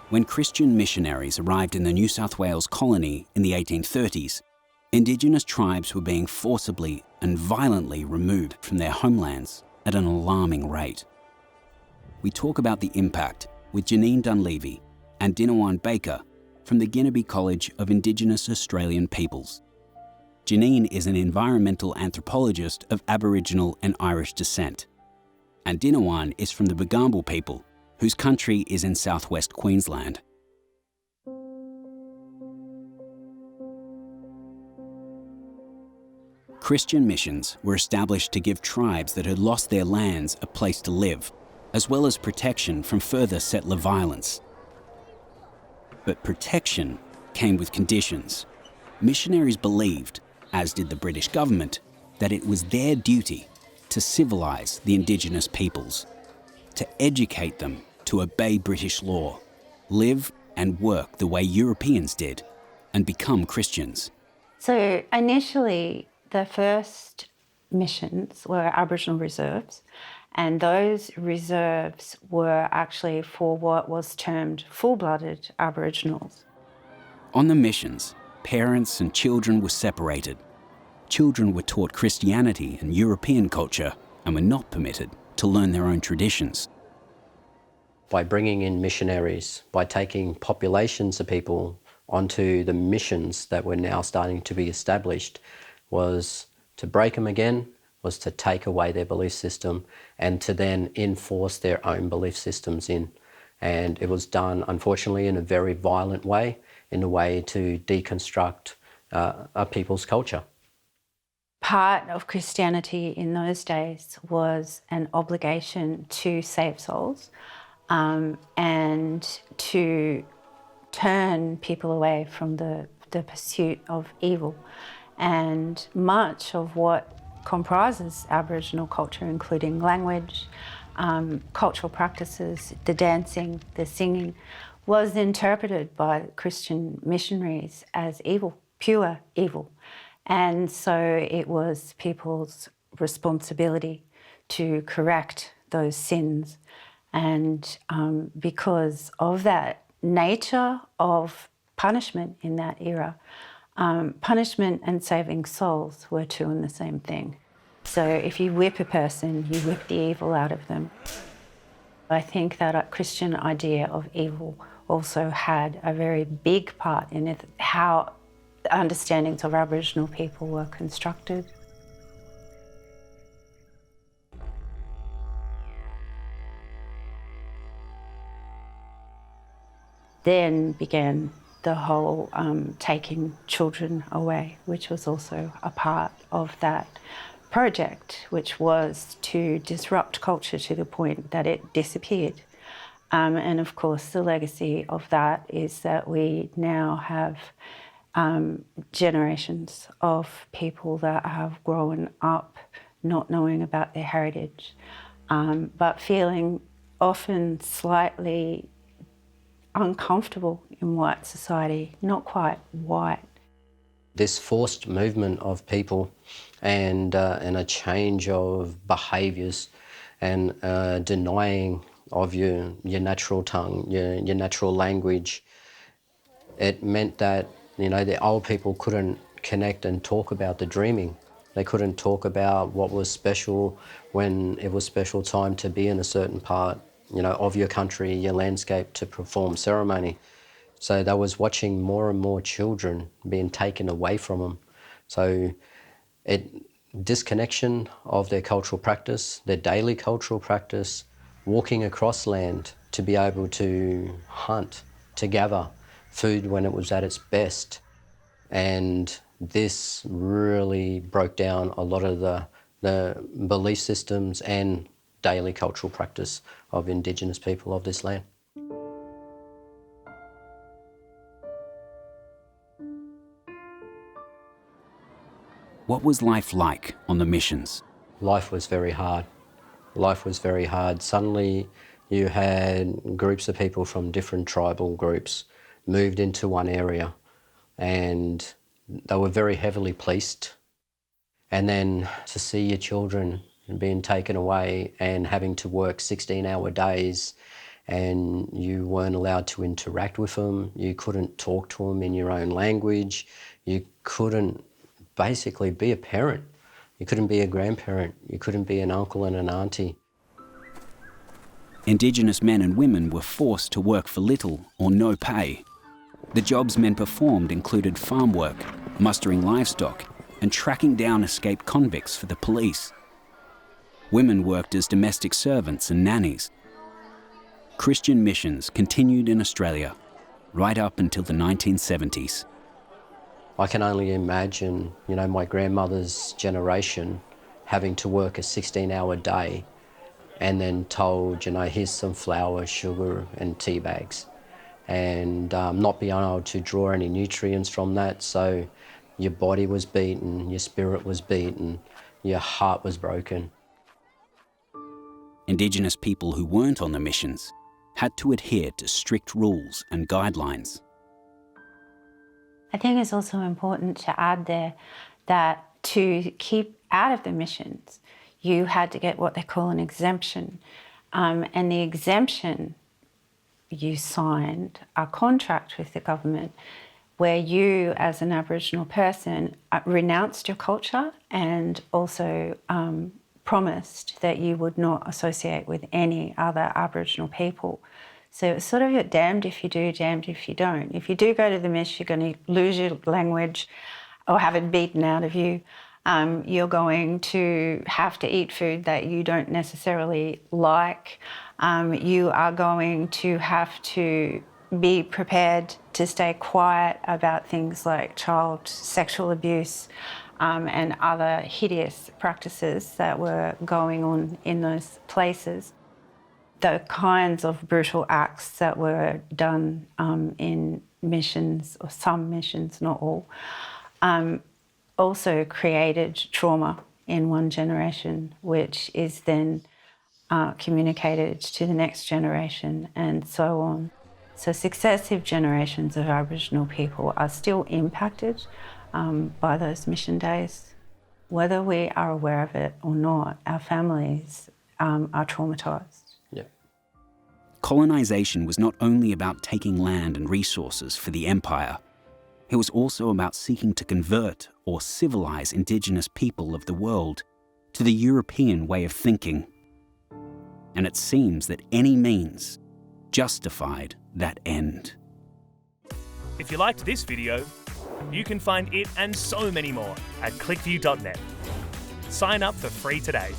When Christian missionaries arrived in the New South Wales colony in the 1830s, Indigenous tribes were being forcibly and violently removed from their homelands at an alarming rate. We talk about the impact with Janine Dunleavy and Dinawan Baker from the Gnibi College of Indigenous Australian Peoples. Janine is an environmental anthropologist of Aboriginal and Irish descent, and Dinawan is from the Bagambal people, whose country is in southwest Queensland. Christian missions were established to give tribes that had lost their lands a place to live, as well as protection from further settler violence. But protection came with conditions. Missionaries believed, as did the British government, that it was their duty to civilise the Indigenous peoples, to educate them to obey British law, live and work the way Europeans did, and become Christians. So initially, the first missions were Aboriginal reserves, and those reserves were actually for what was termed full-blooded Aboriginals. On the missions, parents and children were separated. Children were taught Christianity and European culture and were not permitted to learn their own traditions. By bringing in missionaries, by taking populations of people onto the missions that were now starting to be established, was to break them again, was to take away their belief system and to then enforce their own belief systems in. And it was done, unfortunately, in a very violent way, in a way to deconstruct a people's culture. Part of Christianity in those days was an obligation to save souls and to turn people away from the pursuit of evil. And much of what comprises Aboriginal culture, including language, cultural practices, the dancing, the singing, was interpreted by Christian missionaries as evil, pure evil. And so it was people's responsibility to correct those sins. And because of that nature of punishment in that era, punishment and saving souls were two and the same thing. So if you whip a person, you whip the evil out of them. I think that a Christian idea of evil also had a very big part in it, how understandings of Aboriginal people were constructed. Then began the whole taking children away, which was also a part of that project, which was to disrupt culture to the point that it disappeared. And of course, the legacy of that is that we now have generations of people that have grown up not knowing about their heritage, but feeling often slightly uncomfortable in white society, not quite white. This forced movement of people and a change of behaviours and denying of your natural tongue, your natural language, it meant that, you know, the old people couldn't connect and talk about the dreaming. They couldn't talk about what was special when it was special time to be in a certain part, you know, of your country, your landscape, to perform ceremony. So they was watching more and more children being taken away from them. So disconnection of their cultural practice, their daily cultural practice, walking across land to be able to hunt, to gather food when it was at its best. And this really broke down a lot of the belief systems and daily cultural practice of Indigenous people of this land. What was life like on the missions? Life was very hard. Life was very hard. Suddenly you had groups of people from different tribal groups moved into one area, and they were very heavily policed. And then to see your children being taken away and having to work 16-hour days and you weren't allowed to interact with them. You couldn't talk to them in your own language. You couldn't basically be a parent. You couldn't be a grandparent. You couldn't be an uncle and an auntie. Indigenous men and women were forced to work for little or no pay. The jobs men performed included farm work, mustering livestock, and tracking down escaped convicts for the police. Women worked as domestic servants and nannies. Christian missions continued in Australia right up until the 1970s. I can only imagine, my grandmother's generation having to work a 16-hour day and then told, here's some flour, sugar and tea bags, and not being able to draw any nutrients from that. So your body was beaten, your spirit was beaten, your heart was broken. Indigenous people who weren't on the missions had to adhere to strict rules and guidelines. I think it's also important to add there that to keep out of the missions, you had to get what they call an exemption. And the exemption, you signed a contract with the government where you, as an Aboriginal person, renounced your culture and also promised that you would not associate with any other Aboriginal people. So it's sort of you're damned if you do, damned if you don't. If you do go to the mish, you're going to lose your language or have it beaten out of you. You're going to have to eat food that you don't necessarily like. You are going to have to be prepared to stay quiet about things like child sexual abuse and other hideous practices that were going on in those places. The kinds of brutal acts that were done in missions, or some missions, not all, also created trauma in one generation, which is then communicated to the next generation and so on. So successive generations of Aboriginal people are still impacted by those mission days. Whether we are aware of it or not, our families are traumatised. Yeah. Colonisation was not only about taking land and resources for the empire, it was also about seeking to convert or civilise Indigenous people of the world to the European way of thinking. And it seems that any means justified that end. If you liked this video, you can find it and so many more at clickview.net. Sign up for free today.